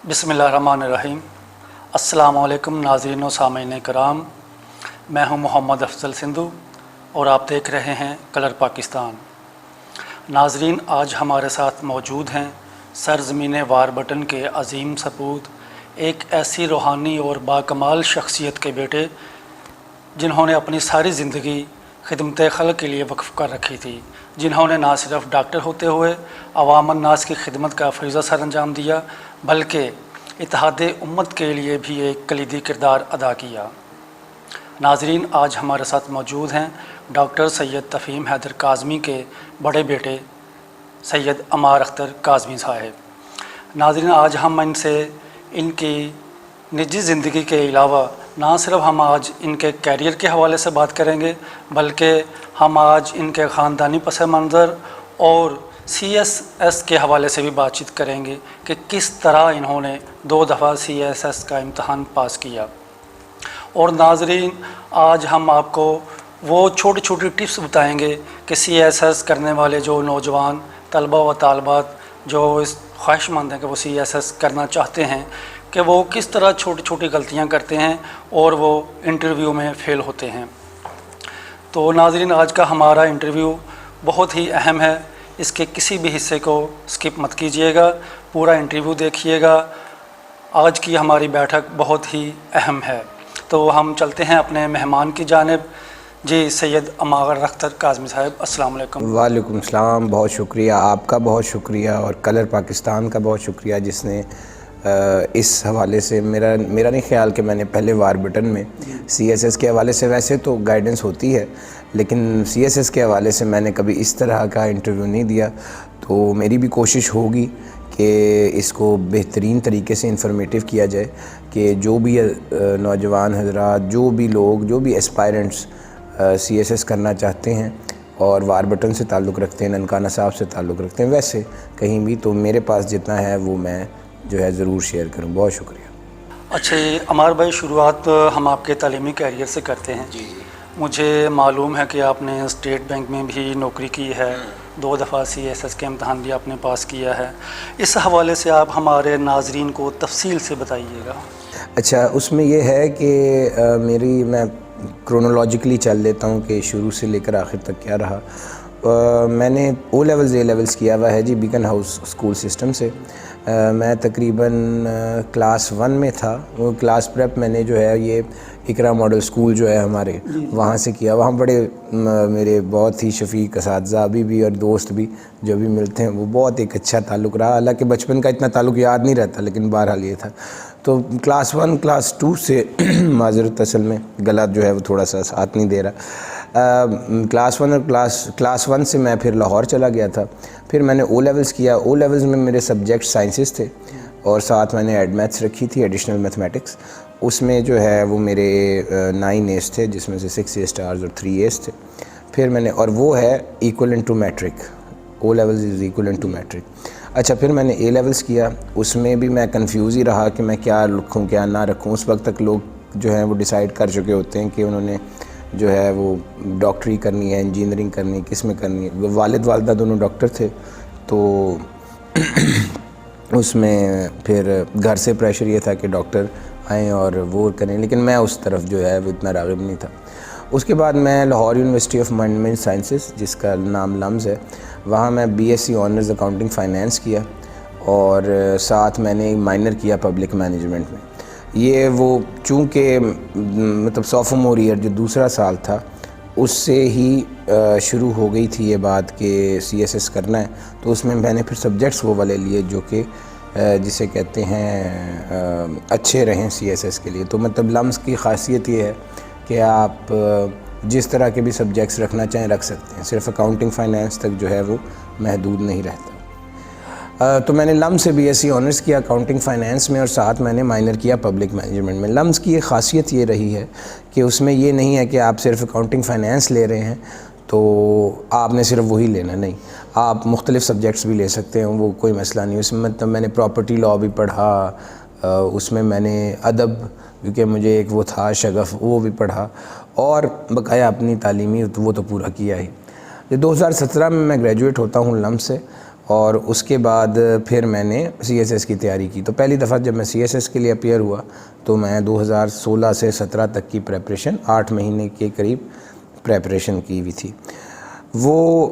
بسم اللہ الرحمن الرحیم۔ السلام علیکم ناظرین و سامعین کرام، میں ہوں محمد افضل سندھو اور آپ دیکھ رہے ہیں کلر پاکستان۔ ناظرین، آج ہمارے ساتھ موجود ہیں سرزمین واربٹن کے عظیم سپوت، ایک ایسی روحانی اور باکمال شخصیت کے بیٹے جنہوں نے اپنی ساری زندگی خدمت خلق کے لیے وقف کر رکھی تھی، جنہوں نے نہ صرف ڈاکٹر ہوتے ہوئے عوام الناس کی خدمت کا فریضہ سر انجام دیا بلکہ اتحاد امت کے لیے بھی ایک کلیدی کردار ادا کیا۔ ناظرین، آج ہمارے ساتھ موجود ہیں ڈاکٹر سید تفہیم حیدر کاظمی کے بڑے بیٹے سید عمار اختر کاظمی صاحب۔ ناظرین، آج ہم ان سے ان کی نجی زندگی کے علاوہ نہ صرف ہم آج ان کے کیریئر کے حوالے سے بات کریں گے بلکہ ہم آج ان کے خاندانی پس منظر اور CSS کے حوالے سے بھی بات چیت کریں گے کہ کس طرح انہوں نے 2 دفعہ CSS کا امتحان پاس کیا۔ اور ناظرین، آج ہم آپ کو وہ چھوٹی چھوٹی ٹپس بتائیں گے کہ CSS کرنے والے جو نوجوان طلبہ و طالبات جو اس خواہش مند ہیں کہ وہ CSS کرنا چاہتے ہیں کہ وہ کس طرح چھوٹی چھوٹی غلطیاں کرتے ہیں اور وہ انٹرویو میں فیل ہوتے ہیں۔ تو ناظرین، آج کا ہمارا انٹرویو بہت ہی اہم ہے، اس کے کسی بھی حصے کو سکپ مت کیجیے گا، پورا انٹرویو دیکھیے گا۔ آج کی ہماری بیٹھک بہت ہی اہم ہے۔ تو ہم چلتے ہیں اپنے مہمان کی جانب۔ جی سید عمار اختر کاظمی صاحب، السلام علیکم۔ وعلیکم السلام، بہت شکریہ، آپ کا بہت شکریہ اور کلر پاکستان کا بہت شکریہ جس نے اس حوالے سے میرا نہیں خیال کہ میں نے پہلے واربٹن میں CSS کے حوالے سے ویسے تو گائیڈنس ہوتی ہے لیکن CSS کے حوالے سے میں نے کبھی اس طرح کا انٹرویو نہیں دیا، تو میری بھی کوشش ہوگی کہ اس کو بہترین طریقے سے انفارمیٹیو کیا جائے کہ جو بھی نوجوان حضرات، جو بھی لوگ، جو بھی اسپائرنٹس CSS کرنا چاہتے ہیں اور واربٹن سے تعلق رکھتے ہیں، ننکانہ صاحب سے تعلق رکھتے ہیں، ویسے کہیں بھی، تو میرے پاس جتنا ہے وہ میں جو ہے ضرور شیئر کروں۔ بہت شکریہ۔ اچھا عمار بھائی، شروعات ہم آپ کے تعلیمی کیریئر سے کرتے ہیں۔ جی مجھے معلوم ہے کہ آپ نے اسٹیٹ بینک میں بھی نوکری کی ہے، 2 دفعہ CSS کے امتحان بھی آپ نے پاس کیا ہے، اس حوالے سے آپ ہمارے ناظرین کو تفصیل سے بتائیے گا۔ اچھا، اس میں یہ ہے کہ میں کرونولوجیکلی چل لیتا ہوں کہ شروع سے لے کر آخر تک کیا رہا۔ میں نے O لیولز A لیولز کیا ہوا ہے جی بیکن ہاؤس اسکول سسٹم سے۔ میں تقریباً کلاس 1 میں تھا، وہ کلاس پریپ میں نے جو ہے یہ اقرا ماڈل اسکول جو ہے ہمارے وہاں سے کیا۔ وہاں بڑے میرے بہت ہی شفیق اساتذہ ابھی بھی اور دوست بھی جو بھی ملتے ہیں، وہ بہت ایک اچھا تعلق رہا، حالانکہ بچپن کا اتنا تعلق یاد نہیں رہتا لیکن بہرحال یہ تھا۔ تو کلاس 1 کلاس 2 سے معذرت اصل میں گلا جو ہے وہ تھوڑا سا ساتھ نہیں دے رہا۔ کلاس 1 اور کلاس 1 سے میں پھر لاہور چلا گیا تھا۔ پھر میں نے O لیولز کیا۔ O لیولز میں میرے سبجیکٹ سائنسز تھے اور ساتھ میں نے ایڈ میتھس رکھی تھی، ایڈیشنل میتھمیٹکس۔ اس میں جو ہے وہ میرے 9 A's تھے جس میں سے 6 A اسٹارز اور 3 A's تھے۔ پھر میں نے، اور وہ ہے equivalent to matric, O levels is equivalent to matric. اچھا، پھر میں نے A لیولز کیا، اس میں بھی میں کنفیوز ہی رہا کہ میں کیا رکھوں کیا نہ رکھوں۔ اس وقت تک لوگ جو ہیں وہ ڈیسائیڈ کر چکے ہوتے ہیں کہ انہوں نے جو ہے وہ ڈاکٹری کرنی ہے، انجینئرنگ کرنی ہے، کس میں کرنی ہے۔ والد والدہ دونوں ڈاکٹر تھے، تو اس میں پھر گھر سے پریشر یہ تھا کہ ڈاکٹر آئیں اور وہ کریں، لیکن میں اس طرف جو ہے وہ اتنا راغب نہیں تھا۔ اس کے بعد میں Lahore university of management sciences, جس کا نام لمز ہے، وہاں میں BSc آنرز اکاؤنٹنگ فائنینس کیا اور ساتھ میں نے مائنر کیا پبلک مینجمنٹ میں۔ یہ وہ چونکہ مطلب سوفمور ایئر جو دوسرا سال تھا اس سے ہی شروع ہو گئی تھی یہ بات کہ CSS کرنا ہے، تو اس میں میں نے پھر سبجیکٹس وہ والے لیے جو کہ جسے کہتے ہیں اچھے رہیں CSS کے لیے۔ تو مطلب لمز کی خاصیت یہ ہے کہ آپ جس طرح کے بھی سبجیکٹس رکھنا چاہیں رکھ سکتے ہیں، صرف اکاؤنٹنگ فائنینس تک جو ہے وہ محدود نہیں رہتا۔ تو میں نے لمز سے BSc آنرز کیا اکاؤنٹنگ فائنینس میں اور ساتھ میں نے مائنر کیا پبلک مینجمنٹ میں۔ لمز کی ایک خاصیت یہ رہی ہے کہ اس میں یہ نہیں ہے کہ آپ صرف اکاؤنٹنگ فائنینس لے رہے ہیں تو آپ نے صرف وہی لینا، نہیں، آپ مختلف سبجیکٹس بھی لے سکتے ہیں، وہ کوئی مسئلہ نہیں۔ اس میں مطلب میں نے پراپرٹی لاء بھی پڑھا، اس میں میں نے ادب، کیونکہ مجھے ایک وہ تھا شغف، وہ بھی پڑھا، اور بقایا اپنی تعلیمی وہ تو پورا کیا ہی۔ 2017 میں گریجویٹ ہوتا ہوں لمز سے، اور اس کے بعد پھر میں نے سی ایس ایس کی تیاری کی. تو پہلی دفعہ جب میں سی ایس ایس کے لیے اپیئر ہوا تو میں 2016 سے 17 تک کی پریپریشن 8 مہینے کے قریب پریپریشن کی ہوئی تھی. وہ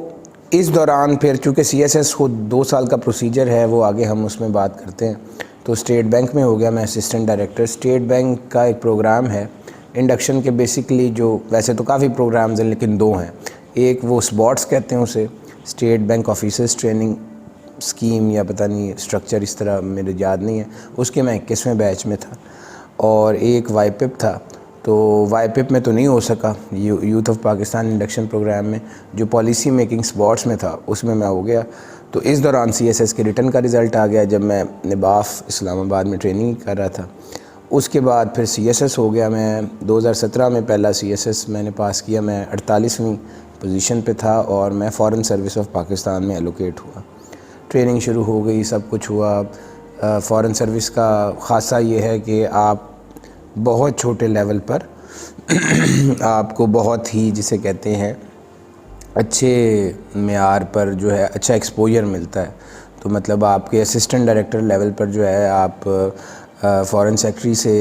اس دوران پھر چونکہ سی ایس ایس خود 2 سال کا پروسیجر ہے, وہ آگے ہم اس میں بات کرتے ہیں. تو اسٹیٹ بینک میں ہو گیا میں اسسٹنٹ ڈائریکٹر. اسٹیٹ بینک کا ایک پروگرام ہے انڈکشن کے, بیسکلی جو ویسے تو کافی پروگرامز ہیں لیکن 2 ہیں. ایک وہ اسپاٹس کہتے ہیں اسے, state bank officers training scheme یا پتہ نہیں اسٹرکچر اس طرح میرے یاد نہیں ہے, اس کے میں 21ویں بیچ میں تھا. اور ایک وائی پپ تھا, تو وائی پپ میں تو نہیں ہو سکا, youth of Pakistan induction program میں جو پالیسی میکنگ اسپاٹس میں تھا اس میں ہو گیا. تو اس دوران سی ایس ایس کے ریٹن کا رزلٹ آ گیا جب میں نباف اسلام آباد میں ٹریننگ کر رہا تھا. اس کے بعد پھر سی ایس ایس ہو گیا. میں 2017 میں پہلا سی ایس ایس میں نے پاس کیا. میں 48ویں پوزیشن پہ تھا اور میں فارن سروس آف پاکستان میں ایلوکیٹ ہوا. ٹریننگ شروع ہو گئی, سب کچھ ہوا. فارن سروس کا خاصہ یہ ہے کہ آپ بہت چھوٹے لیول پر آپ کو بہت ہی جسے کہتے ہیں اچھے معیار پر جو ہے اچھا ایکسپوجر ملتا ہے. تو مطلب آپ کے اسسٹنٹ ڈائریکٹر لیول پر جو ہے آپ فارن سیکٹری سے,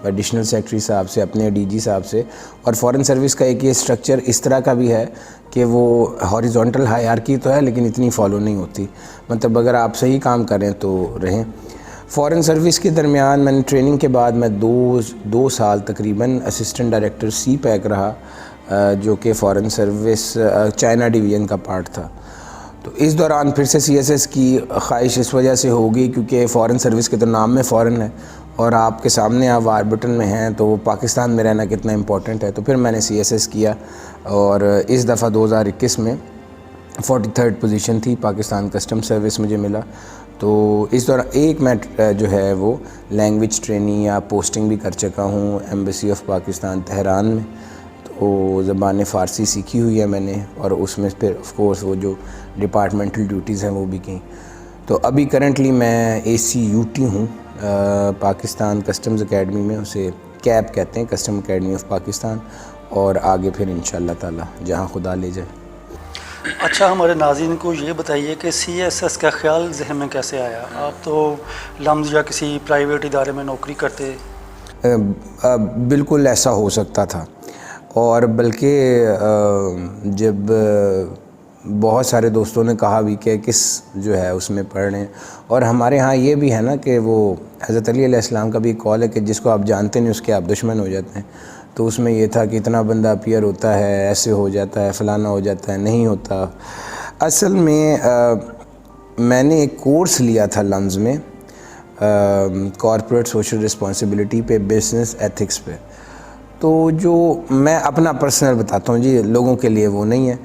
ایڈیشنل سیکٹری صاحب سے, اپنے ڈی جی صاحب سے. اور فارن سروس کا ایک یہ اسٹرکچر اس طرح کا بھی ہے کہ وہ ہاریزونٹل ہائرارکی تو ہے لیکن اتنی فالو نہیں ہوتی. مطلب اگر آپ صحیح کام کریں تو رہیں. فارن سروس کے درمیان میں نے ٹریننگ کے بعد میں 2 سال تقریباً اسسٹنٹ ڈائریکٹر سی پیک رہا, جو کہ فارن سروس چائنا ڈویژن کا پارٹ تھا. تو اس دوران پھر سے سی ایس ایس کی خواہش اس وجہ سے ہوگی کیونکہ فارن سروس کے تو نام میں فارن ہے اور آپ کے سامنے آپ واربٹن میں ہیں, تو وہ پاکستان میں رہنا کتنا امپورٹنٹ ہے. تو پھر میں نے سی ایس ایس کیا اور اس دفعہ 2021 میں 43rd پوزیشن تھی, پاکستان کسٹم سروس مجھے ملا. تو اس دوران ایک میں جو ہے وہ لینگویج ٹریننگ یا پوسٹنگ بھی کر چکا ہوں ایمبیسی آف پاکستان تہران میں. تو زبان فارسی سیکھی ہوئی ہے میں نے, اور اس میں پھر آف کورس وہ جو ڈپارٹمنٹل ڈیوٹیز ہیں وہ بھی کیں. تو ابھی کرنٹلی میں ACUT ہوں پاکستان کسٹمز اکیڈمی میں, اسے کیپ کہتے ہیں, کسٹم اکیڈمی آف پاکستان. اور آگے پھر انشاءاللہ تعالی جہاں خدا لے جائے. اچھا, ہمارے ناظرین کو یہ بتائیے کہ سی ایس ایس کا خیال ذہن میں کیسے آیا؟ آپ تو لمز یا کسی پرائیویٹ ادارے میں نوکری کرتے. بالکل ایسا ہو سکتا تھا, اور بلکہ جب بہت سارے دوستوں نے کہا بھی کہ کس جو ہے اس میں پڑھ رہے ہیں. اور ہمارے ہاں یہ بھی ہے نا کہ وہ حضرت علی علیہ السلام کا بھی کال ہے کہ جس کو آپ جانتے نہیں اس کے آپ دشمن ہو جاتے ہیں. تو اس میں یہ تھا کہ اتنا بندہ اپیئر ہوتا ہے, ایسے ہو جاتا ہے, فلانا ہو جاتا ہے, نہیں ہوتا. اصل میں میں نے ایک کورس لیا تھا لمز میں کارپوریٹ سوشل رسپانسبلٹی پہ, بزنس ایتھکس پہ. تو جو میں اپنا پرسنل بتاتا ہوں جی, لوگوں کے لیے وہ نہیں ہے.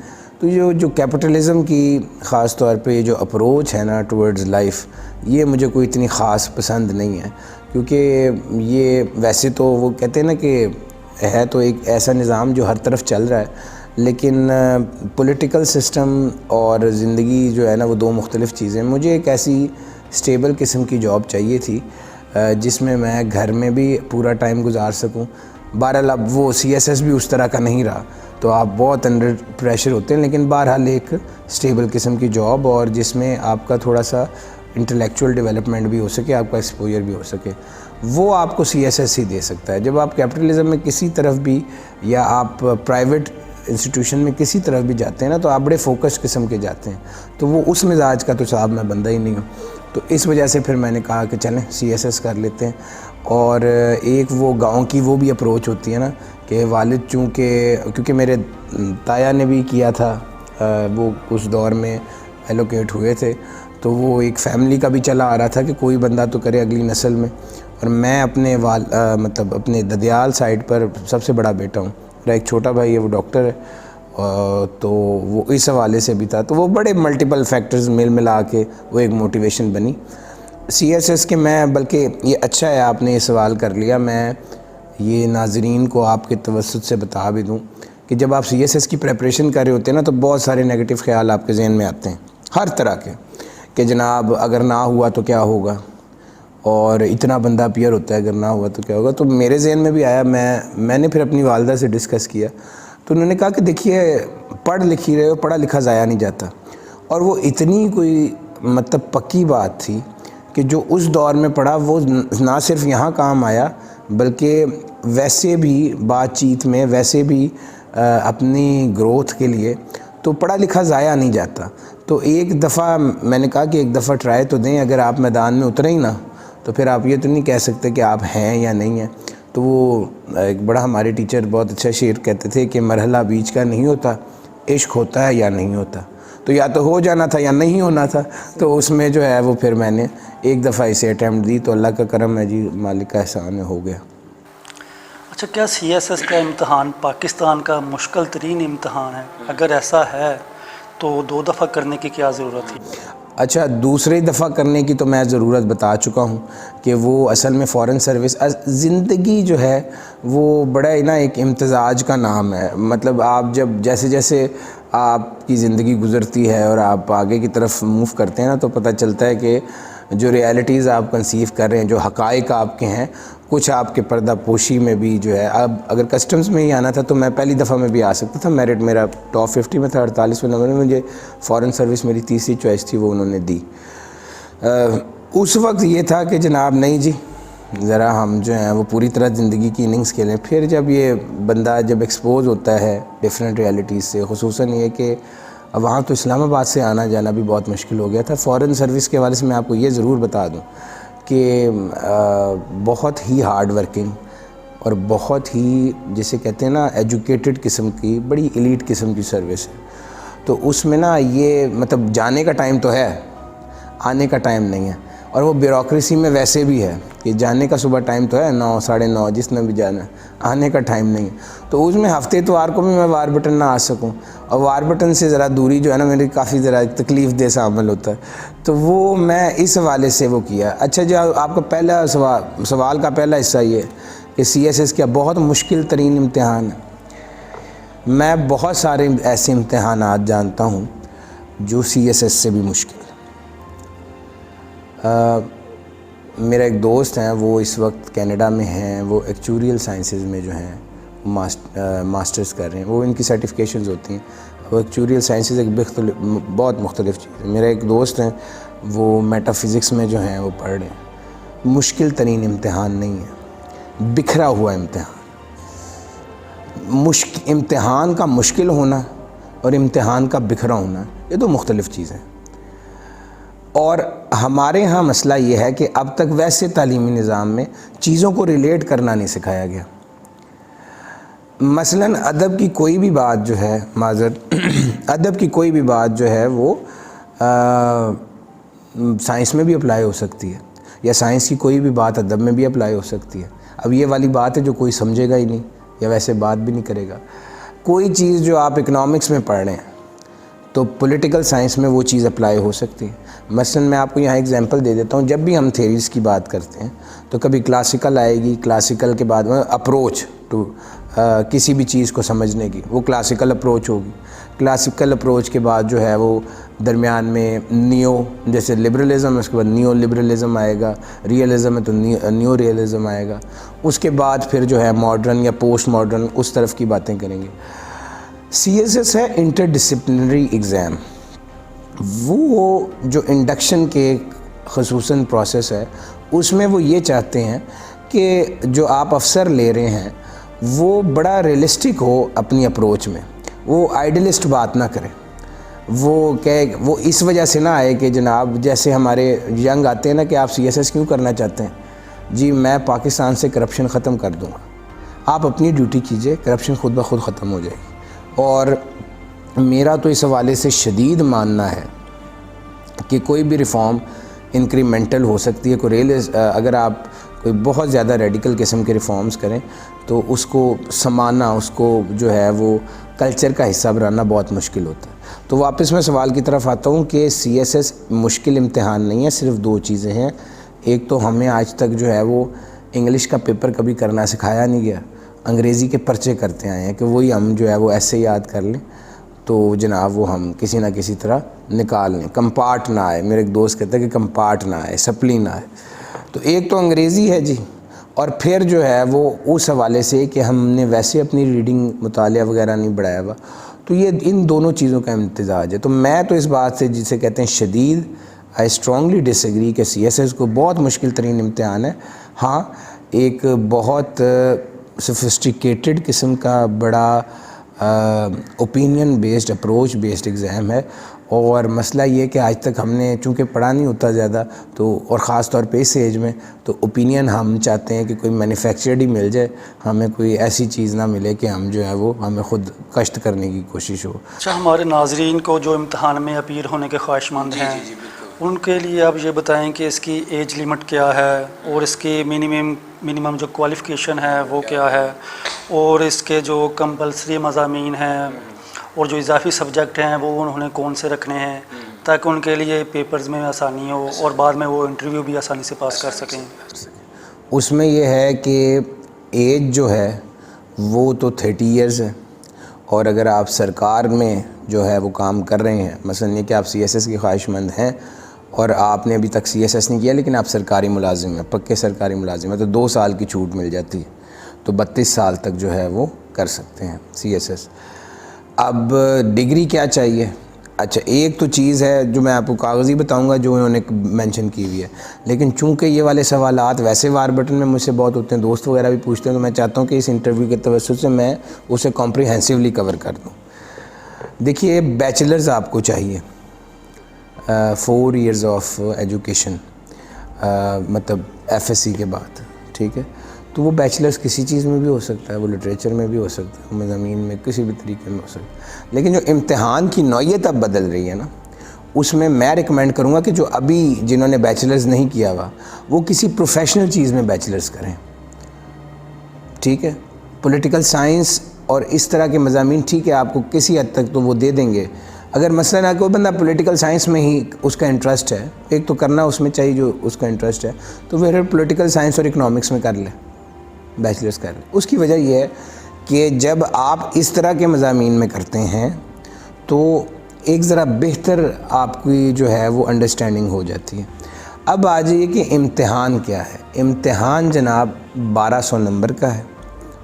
تو جو کیپٹلزم کی خاص طور پہ یہ جو اپروچ ہے نا ٹورڈز لائف, یہ مجھے کوئی اتنی خاص پسند نہیں ہے. کیونکہ یہ ویسے تو وہ کہتے ہیں نا کہ ہے تو ایک ایسا نظام جو ہر طرف چل رہا ہے, لیکن پولیٹیکل سسٹم اور زندگی جو ہے نا وہ 2 مختلف چیزیں. مجھے ایک ایسی اسٹیبل قسم کی جاب چاہیے تھی جس میں گھر میں بھی پورا ٹائم گزار سکوں. بہرحال اب وہ سی ایس ایس بھی اس طرح کا نہیں رہا, تو آپ بہت انڈر پریشر ہوتے ہیں, لیکن بہرحال ایک اسٹیبل قسم کی جاب اور جس میں آپ کا تھوڑا سا انٹلیکچوئل ڈیولپمنٹ بھی ہو سکے, آپ کا ایکسپوجر بھی ہو سکے, وہ آپ کو سی ایس ایس ہی دے سکتا ہے. جب آپ کیپٹلزم میں کسی طرف بھی یا آپ پرائیویٹ انسٹیٹیوشن میں کسی طرف بھی جاتے ہیں نا, تو آپ بڑے فوکس قسم کے جاتے ہیں. تو وہ اس مزاج کا تو صاحب میں بندہ ہی نہیں ہوں. تو اس وجہ سے پھر میں نے کہا کہ چلیں سی ایس ایس کر لیتے ہیں. اور ایک وہ گاؤں کی وہ بھی اپروچ ہوتی ہے نا کہ والد کیونکہ میرے تایا نے بھی کیا تھا, وہ اس دور میں ایلوکیٹ ہوئے تھے, تو وہ ایک فیملی کا بھی چلا آ رہا تھا کہ کوئی بندہ تو کرے اگلی نسل میں. اور میں اپنے مطلب اپنے ددیال سائڈ پر سب سے بڑا بیٹا ہوں. میرا ایک چھوٹا بھائی ہے, وہ ڈاکٹر ہے, تو وہ اس حوالے سے بھی تھا. تو وہ بڑے ملٹیپل فیکٹرز ملا کے وہ ایک موٹیویشن بنی سی ایس ایس کے. میں بلکہ یہ اچھا ہے آپ نے یہ سوال کر لیا, میں یہ ناظرین کو آپ کے توسط سے بتا بھی دوں کہ جب آپ سی ایس ایس کی پریپریشن کر رہے ہوتے ہیں نا, تو بہت سارے نیگیٹو خیال آپ کے ذہن میں آتے ہیں ہر طرح کے, کہ جناب اگر نہ ہوا تو کیا ہوگا, اور اتنا بندہ اپیئر ہوتا ہے, اگر نہ ہوا تو کیا ہوگا. تو میرے ذہن میں بھی آیا. میں نے پھر اپنی والدہ سے ڈسکس کیا, تو انہوں نے کہا کہ دیکھیے پڑھ لکھی رہے ہو, پڑھا لکھا ضائع نہیں جاتا, اور وہ اتنی کوئی مطلب پکی بات تھی کہ جو اس دور میں پڑھا وہ نہ صرف یہاں کام آیا بلکہ ویسے بھی بات چیت میں، ویسے بھی اپنی گروتھ کے لیے تو پڑھا لکھا ضائع نہیں جاتا. تو ایک دفعہ میں نے کہا کہ ایک دفعہ ٹرائی تو دیں، اگر آپ میدان میں اترے ہی نا تو پھر آپ یہ تو نہیں کہہ سکتے کہ آپ ہیں یا نہیں ہیں. تو وہ ایک بڑا ہمارے ٹیچر بہت اچھا شعر کہتے تھے کہ مرحلہ بیچ کا نہیں ہوتا، عشق ہوتا ہے یا نہیں ہوتا. تو یا تو ہو جانا تھا یا نہیں ہونا تھا. تو اس میں جو ہے وہ پھر میں نے ایک دفعہ اسے اٹیمپٹ دی تو اللہ کا کرم ہے جی، مالک کا احسان ہے، ہو گیا. اچھا، کیا CSS کا امتحان پاکستان کا مشکل ترین امتحان ہے؟ اگر ایسا ہے تو 2 دفعہ کرنے کی کیا ضرورت تھی؟ اچھا، دوسری دفعہ کرنے کی تو میں ضرورت بتا چکا ہوں کہ وہ اصل میں فارن سروس زندگی جو ہے وہ بڑا ہی نا ایک امتزاج کا نام ہے. مطلب آپ جب جیسے جیسے آپ کی زندگی گزرتی ہے اور آپ آگے کی طرف موو کرتے ہیں نا تو پتہ چلتا ہے کہ جو ریالٹیز آپ کنسیو کر رہے ہیں، جو حقائق آپ کے ہیں، کچھ آپ کے پردہ پوشی میں بھی جو ہے. اب اگر کسٹمز میں ہی آنا تھا تو میں پہلی دفعہ میں بھی آ سکتا تھا، میرٹ میرا ٹاپ 50 میں تھا، 48ویں نمبر میں. مجھے فارن سروس میری تیسری چوائس تھی، وہ انہوں نے دی. اس وقت یہ تھا کہ جناب نہیں جی، ذرا ہم جو ہیں وہ پوری طرح زندگی کی اننگز کھیلیں. پھر جب یہ بندہ جب ایکسپوز ہوتا ہے ڈیفرنٹ ریالٹیز سے، خصوصاً یہ کہ وہاں تو اسلام آباد سے آنا جانا بھی بہت مشکل ہو گیا تھا. فارن سروس کے حوالے سے میں آپ کو یہ ضرور بتا دوں کہ بہت ہی ہارڈ ورکنگ اور بہت ہی جسے کہتے ہیں نا ایجوکیٹڈ قسم کی، بڑی ایلیٹ قسم کی سروس ہے. تو اس میں نا یہ مطلب جانے کا ٹائم تو ہے، آنے کا ٹائم نہیں ہے. اور وہ بیوروکریسی میں ویسے بھی ہے کہ جانے کا صبح ٹائم تو ہے 9 ساڑھے 9 جس نے بھی جانا ہے، آنے کا ٹائم نہیں ہے. تو اس میں ہفتے اتوار کو بھی میں واربٹن نہ آ سکوں، اور واربٹن سے ذرا دوری جو ہے نا میری کافی ذرا تکلیف دہ سا عمل ہوتا ہے. تو وہ میں اس حوالے سے وہ کیا. اچھا جی، آپ کا پہلا سوال کا پہلا حصہ یہ کہ CSS کیا بہت مشکل ترین امتحان ہے. میں بہت سارے ایسے امتحانات جانتا ہوں جو CSS سے بھی مشکل ہے. میرا ایک دوست ہیں، وہ اس وقت کینیڈا میں ہیں، وہ ایکچوریل سائنسز میں جو ہیں ماسٹرز کر رہے ہیں. وہ ان کی سرٹیفکیشنز ہوتی ہیں. وہ ایکچوریل سائنسز ایک بہت مختلف چیز ہے. میرا ایک دوست ہیں، وہ میٹا فزکس میں جو ہیں وہ پڑھ رہے ہیں. مشکل ترین امتحان نہیں ہے، بکھرا ہوا امتحان. امتحان کا مشکل ہونا اور امتحان کا بکھرا ہونا یہ تو مختلف چیزیں. اور ہمارے ہاں مسئلہ یہ ہے کہ اب تک ویسے تعلیمی نظام میں چیزوں کو ریلیٹ کرنا نہیں سکھایا گیا. مثلاً ادب کی کوئی بھی بات جو ہے ادب کی کوئی بھی بات جو ہے وہ سائنس میں بھی اپلائی ہو سکتی ہے، یا سائنس کی کوئی بھی بات ادب میں بھی اپلائی ہو سکتی ہے. اب یہ والی بات ہے جو کوئی سمجھے گا ہی نہیں یا ویسے بات بھی نہیں کرے گا. کوئی چیز جو آپ اکنامکس میں پڑھ رہے ہیں تو پولیٹیکل سائنس میں وہ چیز اپلائی ہو سکتی ہے. مثلاً میں آپ کو یہاں ایگزامپل دے دیتا ہوں. جب بھی ہم تھیریز کی بات کرتے ہیں تو کبھی کلاسیکل آئے گی، کلاسیکل کے بعد میں اپروچ ٹو کسی بھی چیز کو سمجھنے کی، وہ کلاسیکل اپروچ ہوگی. کلاسیکل اپروچ کے بعد جو ہے وہ درمیان میں نیو، جیسے لبرلزم، اس کے بعد نیو لبرلزم آئے گا. ریئلزم ہے تو نیو ریئلزم آئے گا. اس کے بعد پھر جو ہے ماڈرن یا پوسٹ ماڈرن، اس طرف کی باتیں کریں گے. CSS ہے انٹر ڈسپلنری ایگزام. وہ جو انڈکشن کے خصوصاً پروسیس ہے اس میں وہ یہ چاہتے ہیں کہ جو آپ افسر لے رہے ہیں وہ بڑا ریئلسٹک ہو اپنی اپروچ میں، وہ آئیڈیلسٹ بات نہ کرے. وہ اس وجہ سے نہ آئے کہ جناب جیسے ہمارے ینگ آتے ہیں نا کہ آپ CSS کیوں کرنا چاہتے ہیں؟ جی میں پاکستان سے کرپشن ختم کر دوں گا. آپ اپنی ڈیوٹی کیجئے، کرپشن خود بخود ختم ہو جائے گی. اور میرا تو اس حوالے سے شدید ماننا ہے کہ کوئی بھی ریفارم انکریمنٹل ہو سکتی ہے. اگر آپ کوئی بہت زیادہ ریڈیکل قسم کے ریفارمز کریں تو اس کو سمانا، اس کو جو ہے وہ کلچر کا حصہ بنانا بہت مشکل ہوتا ہے. تو واپس میں سوال کی طرف آتا ہوں کہ CSS مشکل امتحان نہیں ہے. صرف 2 چیزیں ہیں. ایک تو ہمیں آج تک جو ہے وہ انگلش کا پیپر کبھی کرنا سکھایا نہیں گیا، انگریزی کے پرچے کرتے آئے ہیں کہ وہی ہم جو ہے وہ ایسے یاد کر لیں تو جناب وہ ہم کسی نہ کسی طرح نکال لیں. کمپارٹ نہ آئے. میرے ایک دوست کہتا ہے کہ کمپارٹ نہ آئے، سپلی نہ آئے. تو ایک تو انگریزی ہے جی، اور پھر جو ہے وہ اس حوالے سے کہ ہم نے ویسے اپنی ریڈنگ مطالعہ وغیرہ نہیں بڑھایا ہوا تو یہ ان دونوں چیزوں کا امتزاج ہے. تو میں تو اس بات سے جسے کہتے ہیں شدید آئی اسٹرانگلی ڈس ایگری کہ سی ایس ایس کو بہت مشکل ترین امتحان ہے. ہاں ایک بہت سفسٹیکیٹڈ قسم کا بڑا opinion based approach based exam ہے. اور مسئلہ یہ کہ آج تک ہم نے چونکہ پڑھا نہیں ہوتا زیادہ تو، اور خاص طور پہ اس ایج میں، تو اوپینین ہم چاہتے ہیں کہ کوئی مینوفیکچرڈ ہی مل جائے، ہمیں کوئی ایسی چیز نہ ملے کہ ہم جو ہے وہ ہمیں خود کشت کرنے کی کوشش ہو. اچھا، ہمارے ناظرین کو جو امتحان میں اپیئر ہونے کے خواہش مند ہیں ان کے لیے آپ یہ بتائیں کہ اس کی ایج لیمٹ کیا ہے، اور اس کی منیمم جو کوالیفیکیشن ہے وہ کیا ہے، اور اس کے جو کمپلسری مضامین ہیں اور جو اضافی سبجیکٹ ہیں وہ انہوں نے کون سے رکھنے ہیں تاکہ ان کے لیے پیپرز میں آسانی ہو اور بعد میں وہ انٹرویو بھی آسانی سے پاس کر سکیں. اس میں یہ ہے کہ ایج جو ہے وہ تو 30 ایئرز ہے، اور اگر آپ سرکار میں جو ہے وہ کام کر رہے ہیں، مثلا یہ کہ آپ سی ایس ایس کی خواہش مند ہیں اور آپ نے ابھی تک سی ایس ایس نہیں کیا لیکن آپ سرکاری ملازم ہیں، پکے سرکاری ملازم ہیں، تو 2 سال کی چھوٹ مل جاتی ہے، تو 32 سال تک جو ہے وہ کر سکتے ہیں سی ایس ایس. اب ڈگری کیا چاہیے؟ اچھا ایک تو چیز ہے جو میں آپ کو کاغذی بتاؤں گا جو انہوں نے مینشن کی ہوئی ہے، لیکن چونکہ یہ والے سوالات ویسے وار بٹن میں مجھ سے بہت ہوتے ہیں، دوست وغیرہ بھی پوچھتے ہیں، تو میں چاہتا ہوں کہ اس انٹرویو کے توسط سے میں اسے کمپریہنسولی کور کر دوں. دیکھیے بیچلرز آپ کو چاہیے 4 ایئرز آف ایجوکیشن، مطلب ایف ایس سی کے بعد، ٹھیک ہے. تو وہ بیچلرز کسی چیز میں بھی ہو سکتا ہے، وہ لٹریچر میں بھی ہو سکتا ہے، مضامین میں کسی بھی طریقے میں ہو سکتا ہے، لیکن جو امتحان کی نوعیت اب بدل رہی ہے نا، اس میں ریکمینڈ کروں گا کہ جو ابھی جنہوں نے بیچلرز نہیں کیا ہوا وہ کسی پروفیشنل چیز میں بیچلرز کریں، ٹھیک ہے. پولیٹیکل سائنس اور اس طرح کے مضامین ٹھیک ہے آپ کو کسی حد تک تو وہ دے دیں گے. اگر مثلا کوئی بندہ پولیٹیکل سائنس میں ہی اس کا انٹرسٹ ہے، ایک تو کرنا اس میں چاہیے جو اس کا انٹرسٹ ہے، تو پھر پولیٹیکل سائنس اور اکنامکس میں کر لیں، بیچلرز کر لیں. اس کی وجہ یہ ہے کہ جب آپ اس طرح کے مضامین میں کرتے ہیں تو ایک ذرا بہتر آپ کی جو ہے وہ انڈرسٹینڈنگ ہو جاتی ہے. اب آ جائیے کہ امتحان کیا ہے. امتحان جناب 1200 نمبر کا ہے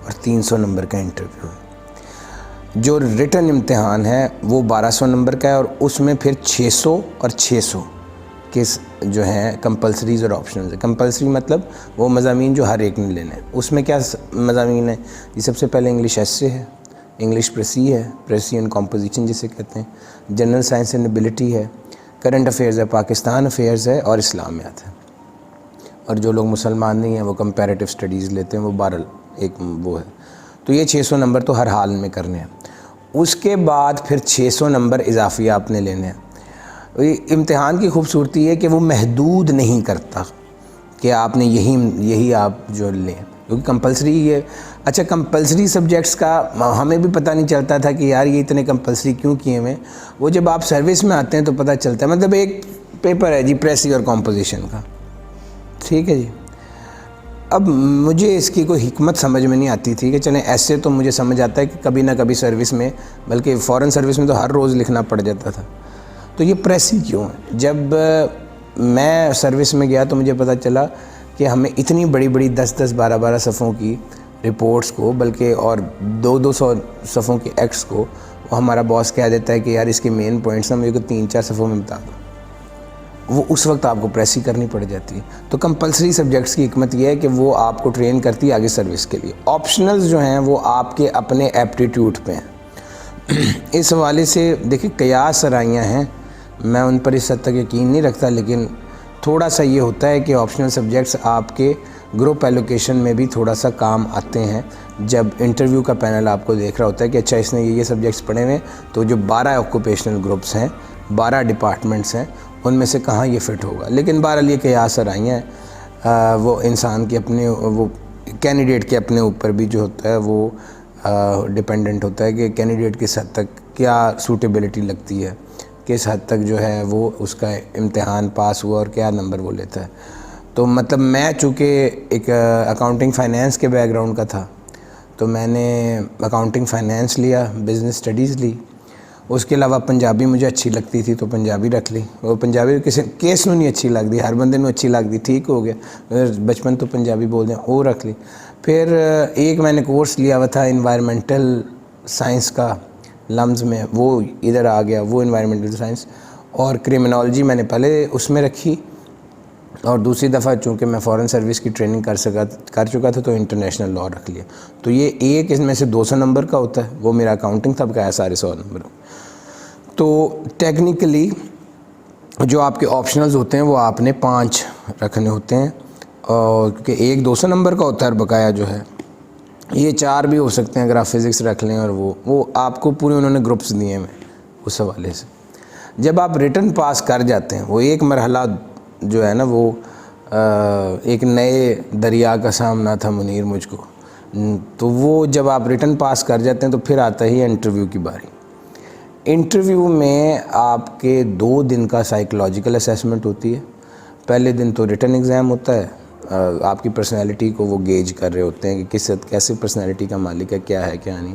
اور 300 نمبر کا انٹرویو ہے. جو ریٹن امتحان ہے وہ 1200 نمبر کا ہے، اور اس میں پھر 600 اور 600 کے جو ہیں کمپلسریز اور آپشنلز ہیں. کمپلسری مطلب وہ مضامین جو ہر ایک نے لینے ہیں. اس میں کیا مضامین ہیں؟ یہ سب سے پہلے انگلش ایسے ہے، انگلش پریسی ہے، پریسی اینڈ کمپوزیشن جسے کہتے ہیں، جنرل سائنس اینڈ ایبلٹی ہے، کرنٹ افیئرز ہے، پاکستان افیئرز ہے، اور اسلامیات ہے. اور جو لوگ مسلمان نہیں ہیں وہ کمپیریٹیو اسٹڈیز لیتے ہیں، وہ 12 ایک وہ ہے. تو یہ 600 نمبر تو ہر حال میں کرنے ہیں. اس کے بعد پھر 600 نمبر اضافی آپ نے لینے ہیں. امتحان کی خوبصورتی ہے کہ وہ محدود نہیں کرتا کہ آپ نے یہی آپ جو لیں، کیونکہ کمپلسری یہ اچھا کمپلسری سبجیکٹس کا ہمیں بھی پتہ نہیں چلتا تھا کہ یار یہ اتنے کمپلسری کیوں کیے ہوئے. وہ جب آپ سروس میں آتے ہیں تو پتہ چلتا ہے. مطلب ایک پیپر ہے جی پریسی اور کمپوزیشن کا، ٹھیک ہے جی. اب مجھے اس کی کوئی حکمت سمجھ میں نہیں آتی تھی کہ چلیں ایسے تو مجھے سمجھ آتا ہے کہ کبھی نہ کبھی سروس میں، بلکہ فورن سروس میں تو ہر روز لکھنا پڑ جاتا تھا، تو یہ پریسی کیوں ہے. جب میں سروس میں گیا تو مجھے پتہ چلا کہ ہمیں اتنی بڑی 10-10 12-12 صفحوں کی رپورٹس کو، بلکہ اور 200 صفحوں کے ایکٹس کو وہ ہمارا باس کہہ دیتا ہے کہ یار اس کے مین پوائنٹس نا مجھے کو 3-4 صفحوں میں بتا دو. وہ اس وقت آپ کو پریسی کرنی پڑ جاتی ہے. تو کمپلسری سبجیکٹس کی حکمت یہ ہے کہ وہ آپ کو ٹرین کرتی ہے آگے سروس کے لیے. آپشنلز جو ہیں وہ آپ کے اپنے ایپٹیٹیوڈ پہ ہیں. اس حوالے سے دیکھیں قیاس سرائیاں ہیں، میں ان پر اس حد تک یقین نہیں رکھتا، لیکن تھوڑا سا یہ ہوتا ہے کہ آپشنل سبجیکٹس آپ کے گروپ ایلوکیشن میں بھی تھوڑا سا کام آتے ہیں. جب انٹرویو کا پینل آپ کو دیکھ رہا ہوتا ہے کہ اچھا اس نے یہ سبجیکٹس پڑھے ہوئے، تو جو 12 آکوپیشنل گروپس ہیں، 12 ڈپارٹمنٹس ہیں، ان میں سے کہاں یہ فٹ ہوگا. لیکن بہرحال یہ قیاس سرائیاں ہیں، وہ انسان کے اپنے، وہ کینڈیڈیٹ کے اپنے اوپر بھی جو ہوتا ہے وہ ڈپینڈنٹ ہوتا ہے کہ کینڈیڈیٹ کس حد تک کیا سوٹیبلٹی لگتی ہے، کس حد تک جو ہے وہ اس کا امتحان پاس ہوا اور کیا نمبر وہ لیتا ہے. تو مطلب میں چونکہ ایک اکاؤنٹنگ فائنینس کے بیک گراؤنڈ کا تھا تو میں نے اکاؤنٹنگ فائنینس لیا، بزنس اسٹڈیز لی. اس کے علاوہ پنجابی مجھے اچھی لگتی تھی تو پنجابی رکھ لی. وہ پنجابی کسی کیس نوں نہیں اچھی لگتی، ہر بندے نوں اچھی لگتی، ٹھیک ہو گیا، بچپن تو پنجابی بول دیں، وہ رکھ لی. پھر ایک میں نے کورس لیا ہوا تھا انوائرمنٹل سائنس کا، لمز میں وہ ادھر آ گیا, وہ انوائرمنٹل سائنس. اور کرمنالوجی میں نے پہلے اس میں رکھی, اور دوسری دفعہ چونکہ میں فورن سروس کی ٹریننگ کر چکا تھا تو انٹرنیشنل لاء رکھ لیا. تو یہ ایک اس میں سے 200 نمبر کا ہوتا ہے, وہ میرا اکاؤنٹنگ تھا, بقایا سارے 100 نمبر. تو ٹیکنیکلی جو آپ کے آپشنلز ہوتے ہیں وہ آپ نے 5 رکھنے ہوتے ہیں, اور کیونکہ ایک 200 نمبر کا ہوتا ہے, اور بقایا جو ہے یہ 4 بھی ہو سکتے ہیں اگر آپ فزکس رکھ لیں. اور وہ آپ کو پورے انہوں نے گروپس دیے ہیں اس حوالے سے. جب آپ ریٹن پاس کر جاتے ہیں, وہ ایک مرحلہ جو ہے نا وہ ایک نئے دریا کا سامنا تھا منیر مجھ کو. تو وہ جب آپ ریٹن پاس کر جاتے ہیں تو پھر آتا ہی انٹرویو کی باری. انٹرویو میں آپ کے 2 دن کا سائیکولوجیکل اسیسمنٹ ہوتی ہے. پہلے دن تو ریٹن ایگزام ہوتا ہے, آپ کی پرسنالٹی کو وہ گیج کر رہے ہوتے ہیں کہ کیسے پرسنالٹی کا مالک ہے, کیا ہے کیا نہیں.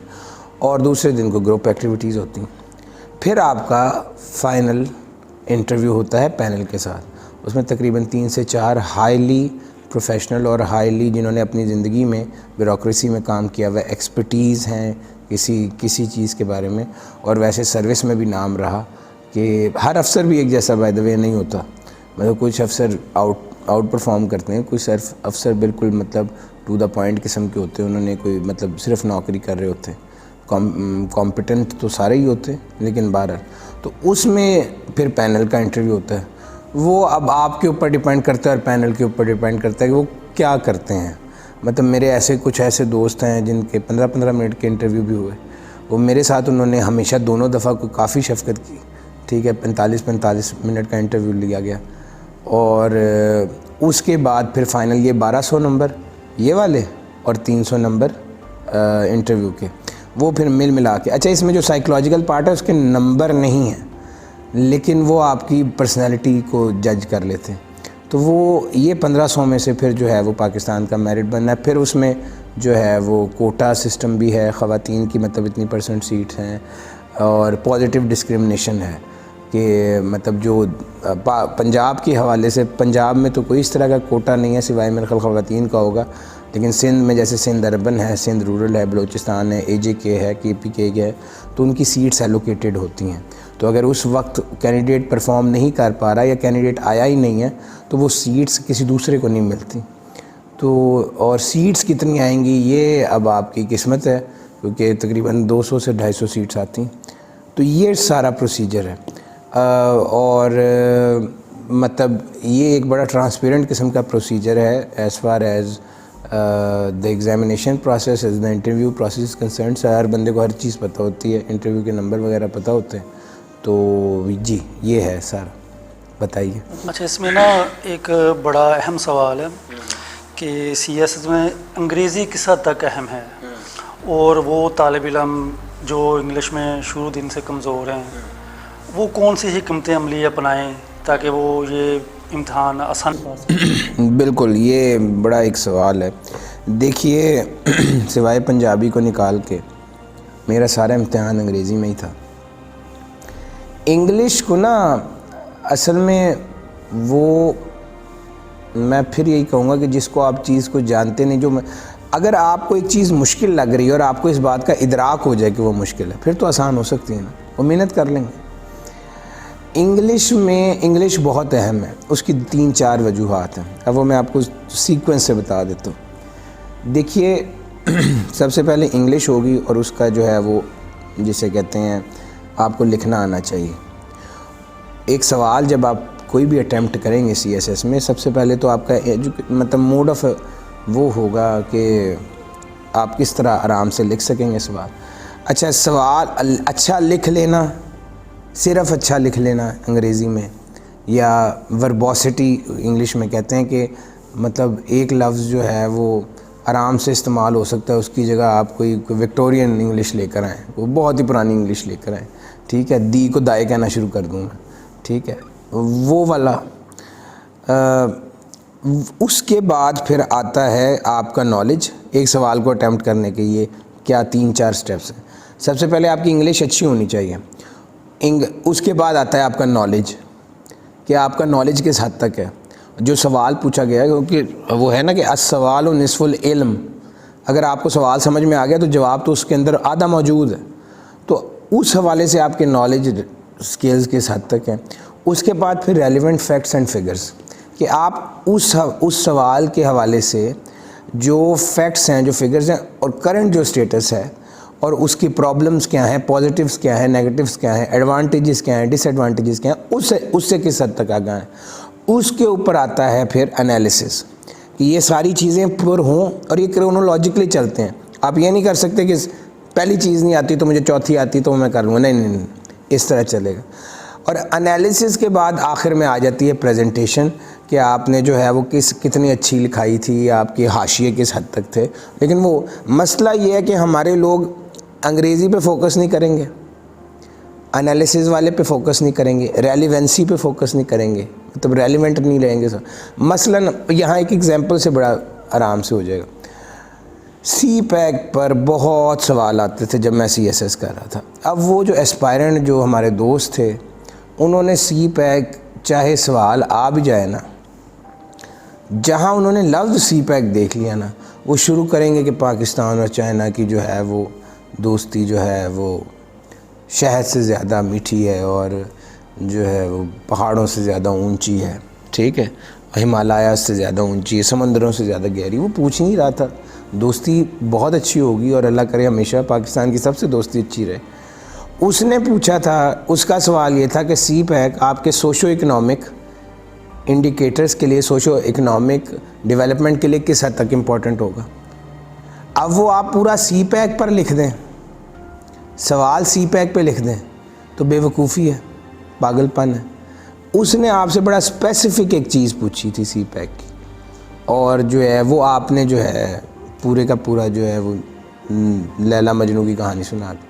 اور دوسرے دن کو گروپ ایکٹیویٹیز ہوتی ہیں. پھر آپ کا فائنل انٹرویو ہوتا ہے پینل کے ساتھ. اس میں تقریباً 3 سے 4 ہائیلی پروفیشنل اور ہائیلی جنہوں نے اپنی زندگی میں بیوروکریسی میں کام کیا ہوا ایکسپرٹیز ہیں کسی چیز کے بارے میں. اور ویسے سروس میں بھی نام رہا کہ ہر افسر بھی ایک جیسا بائی دا وے نہیں ہوتا. مطلب کچھ افسر آؤٹ پرفارم کرتے ہیں, کچھ افسر بالکل مطلب ٹو دا پوائنٹ قسم کے ہوتے ہیں. انہوں نے کوئی مطلب صرف نوکری کر رہے ہوتے ہیں. کمپٹنٹ تو سارے ہی ہوتے ہیں, لیکن بہرحال تو اس میں پھر پینل کا انٹرویو ہوتا ہے. وہ اب آپ کے اوپر ڈیپینڈ کرتا ہے اور پینل کے اوپر ڈیپینڈ کرتا ہے کہ وہ کیا کرتے ہیں. مطلب میرے کچھ ایسے دوست ہیں جن کے 15-15 منٹ کے انٹرویو بھی ہوئے. وہ میرے ساتھ انہوں نے ہمیشہ دونوں دفعہ کو کافی شفقت کی, ٹھیک ہے, 45 منٹ کا انٹرویو لیا گیا. اور اس کے بعد پھر فائنل یہ 1200 نمبر یہ والے اور 300 نمبر انٹرویو کے, وہ پھر ملا کے. اچھا, اس میں جو سائیکولوجیکل پارٹ ہے اس کے نمبر نہیں ہیں, لیکن وہ آپ کی پرسنالٹی کو جج کر لیتے ہیں. تو وہ یہ 1500 میں سے پھر جو ہے وہ پاکستان کا میرٹ بننا ہے. پھر اس میں جو ہے وہ کوٹا سسٹم بھی ہے, خواتین کی مطلب اتنی % سیٹس ہیں, اور پازیٹیو ڈسکرمنیشن ہے کہ مطلب جو پنجاب کے حوالے سے, پنجاب میں تو کوئی اس طرح کا کوٹا نہیں ہے سوائے میرے خیال خواتین کا ہوگا, لیکن سندھ میں جیسے سندھ اربن ہے, سندھ رورل ہے, بلوچستان ہے, AJK ہے, KPK ہے, تو ان کی سیٹس ایلوکیٹڈ ہوتی ہیں. تو اگر اس وقت کینڈیڈیٹ پرفارم نہیں کر پا رہا یا کینڈیڈیٹ آیا ہی نہیں ہے تو وہ سیٹس کسی دوسرے کو نہیں ملتی. تو اور سیٹس کتنی آئیں گی یہ اب آپ کی قسمت ہے, کیونکہ تقریباً 200 سے 250 سیٹس آتی ہیں. تو یہ سارا پروسیجر ہے. اور مطلب یہ ایک بڑا ٹرانسپیرنٹ قسم کا پروسیجر ہے as far as the examination process, as the interview process concerned. ہر بندے کو ہر چیز پتہ ہوتی ہے, انٹرویو کے نمبر وغیرہ پتہ ہوتے ہیں. تو جی یہ ہے سارا, بتائیے. اچھا, اس میں نا ایک بڑا اہم سوال ہے کہ CSS میں انگریزی کس حد تک اہم ہے, اور وہ طالب علم جو انگلش میں شروع دن سے کمزور ہیں وہ کون سی حکمت عملی اپنائیں تاکہ وہ یہ امتحان آسان پاس کریں؟ بالکل, یہ بڑا ایک سوال ہے. دیکھیے, سوائے پنجابی کو نکال کے میرا سارا امتحان انگریزی میں ہی تھا. انگلش کو نا اصل میں وہ میں پھر یہی کہوں گا کہ جس کو آپ چیز کو جانتے نہیں, جو اگر آپ کو ایک چیز مشکل لگ رہی ہے اور آپ کو اس بات کا ادراک ہو جائے کہ وہ مشکل ہے, پھر تو آسان ہو سکتی ہے نا, وہ محنت کر لیں گے. انگلش بہت اہم ہے, اس کی 3-4 وجوہات ہیں. اب وہ میں آپ کو سیکوینس سے بتا دیتا ہوں. دیکھیے, سب سے پہلے انگلش ہوگی اور اس کا جو ہے وہ جسے کہتے ہیں آپ کو لکھنا آنا چاہیے. ایک سوال جب آپ کوئی بھی اٹیمپٹ کریں گے CSS میں, سب سے پہلے تو آپ کا مطلب موڈ آف وہ ہوگا کہ آپ کس طرح آرام سے لکھ سکیں گے سوال. اچھا, سوال اچھا لکھ لینا, صرف اچھا لکھ لینا انگریزی میں, یا وربوسٹی انگلش میں کہتے ہیں کہ مطلب ایک لفظ جو ہے وہ آرام سے استعمال ہو سکتا ہے, اس کی جگہ آپ کوئی وکٹورین انگلش لے کر آئیں, وہ بہت ہی پرانی انگلش لے کر آئیں, ٹھیک ہے, دی کو دائے کہنا شروع کر دوں میں, ٹھیک ہے, وہ والا. اس کے بعد پھر آتا ہے آپ کا نالج. ایک سوال کو اٹیمپٹ کرنے کے یہ کیا 3-4 سٹیپس ہیں. سب سے پہلے آپ کی انگلش اچھی ہونی چاہیے. اس کے بعد آتا ہے آپ کا نالج, کہ آپ کا نالج کس حد تک ہے. جو سوال پوچھا گیا ہے, کیونکہ وہ ہے نا کہ السوال نصف العلم, اگر آپ کو سوال سمجھ میں آ گیا تو جواب تو اس کے اندر آدھا موجود ہے. تو اس حوالے سے آپ کے نالج اسکلز کس حد تک ہیں. اس کے بعد پھر ریلیونٹ فیکٹس اینڈ فگرز, کہ آپ اس سوال کے حوالے سے جو فیکٹس ہیں, جو فگرز ہیں, اور کرنٹ جو اسٹیٹس ہے, اور اس کی پرابلمس کیا ہیں, پازیٹیوز کیا ہیں, نیگیٹیوز کیا ہیں, ایڈوانٹیجز کیا ہیں, ڈس ایڈوانٹیجز کیا ہیں, اس سے کس حد تک آگاہ ہیں. اس کے اوپر آتا ہے پھر انالیسس, کہ یہ ساری چیزیں پر ہوں اور یہ کرونولوجیکلی چلتے ہیں. آپ یہ نہیں کر سکتے کہ پہلی چیز نہیں آتی تو مجھے چوتھی آتی تو میں کر لوں گا, نہیں, اس طرح چلے گا. اور انالیسس کے بعد آخر میں آ جاتی ہے پریزنٹیشن, کہ آپ نے جو ہے وہ کتنی اچھی لکھائی تھی, آپ کے حاشیے کس حد تک تھے. لیکن وہ مسئلہ یہ ہے کہ ہمارے لوگ انگریزی پہ فوکس نہیں کریں گے, انالیسس والے پہ فوکس نہیں کریں گے, ریلیونسی پہ فوکس نہیں کریں گے, مطلب ریلیونٹ نہیں رہیں گے. مثلاً یہاں ایک ایگزامپل سے بڑا آرام سے ہو جائے گا. سی پیک پر بہت سوال آتے تھے جب میں سی ایس ایس کر رہا تھا. اب وہ جو ایسپائرنٹ جو ہمارے دوست تھے, انہوں نے سی پیک چاہے سوال آ بھی جائے نا, جہاں انہوں نے لفظ سی پیک دیکھ لیا نا, وہ شروع کریں گے کہ پاکستان اور چائنا کی جو ہے وہ دوستی جو ہے وہ شہد سے زیادہ میٹھی ہے, اور جو ہے وہ پہاڑوں سے زیادہ اونچی ہے, ٹھیک ہے, ہمالیہ سے زیادہ اونچی ہے, سمندروں سے زیادہ گہری. وہ پوچھ نہیں رہا تھا, دوستی بہت اچھی ہوگی اور اللہ کرے ہمیشہ پاکستان کی سب سے دوستی اچھی رہے. اس نے پوچھا تھا, اس کا سوال یہ تھا کہ سی پیک آپ کے سوشو اکنامک انڈیکیٹرز کے لیے, سوشو اکنامک ڈیولپمنٹ کے لیے کس حد تک امپورٹنٹ ہوگا. اب وہ آپ پورا سی پیک پر لکھ دیں, سوال سی پیک پہ لکھ دیں تو بے وقوفی ہے, پاگل پن ہے. اس نے آپ سے بڑا اسپیسیفک ایک چیز پوچھی تھی سی پیک کی, اور جو ہے وہ آپ نے جو ہے پورے کا پورا جو ہے وہ لیلا مجنوں کی کہانی سنا دی.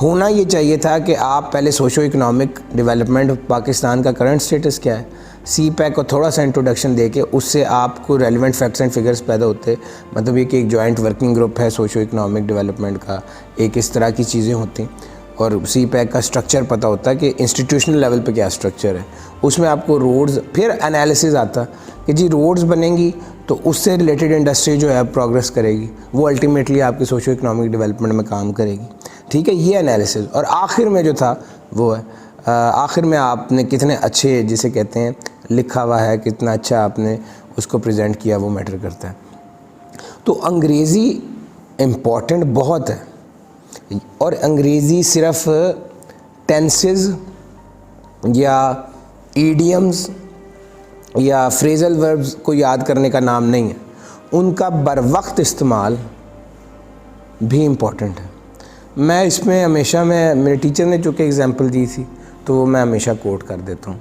ہونا یہ چاہیے تھا کہ آپ پہلے سوشو اکنامک ڈیولپمنٹ پاکستان کا کرنٹ سٹیٹس کیا ہے, سی پیک کو تھوڑا سا انٹروڈکشن دے کے اس سے آپ کو ریلیونٹ فیکٹس اینڈ فگرز پیدا ہوتے. مطلب یہ کہ ایک جوائنٹ ورکنگ گروپ ہے سوشو اکنامک ڈیولپمنٹ کا, ایک اس طرح کی چیزیں ہوتی ہیں, اور سی پیک کا سٹرکچر پتہ ہوتا ہے کہ انسٹیٹیوشنل لیول پہ کیا سٹرکچر ہے. اس میں آپ کو روڈز, پھر انالیسز آتا کہ جی روڈز بنیں گی تو اس سے ریلیٹڈ انڈسٹری جو ہے پروگرس کرے گی, وہ الٹیمیٹلی آپ کے سوشو اکنامک ڈیولپمنٹ میں کام کرے گی, ٹھیک ہے, یہ انالیسز. اور آخر میں جو تھا وہ ہے, آخر میں آپ نے کتنے اچھے, جسے کہتے ہیں لکھا ہوا ہے, کتنا اچھا آپ نے اس کو پریزنٹ کیا, وہ میٹر کرتا ہے. تو انگریزی امپورٹنٹ بہت ہے, اور انگریزی صرف ٹینسز یا ایڈیمز یا فریزل وربز کو یاد کرنے کا نام نہیں ہے, ان کا بر وقت استعمال بھی امپورٹنٹ ہے. میں اس میں ہمیشہ, میرے ٹیچر نے چونکہ ایگزامپل دی تھی تو وہ میں ہمیشہ کوٹ کر دیتا ہوں.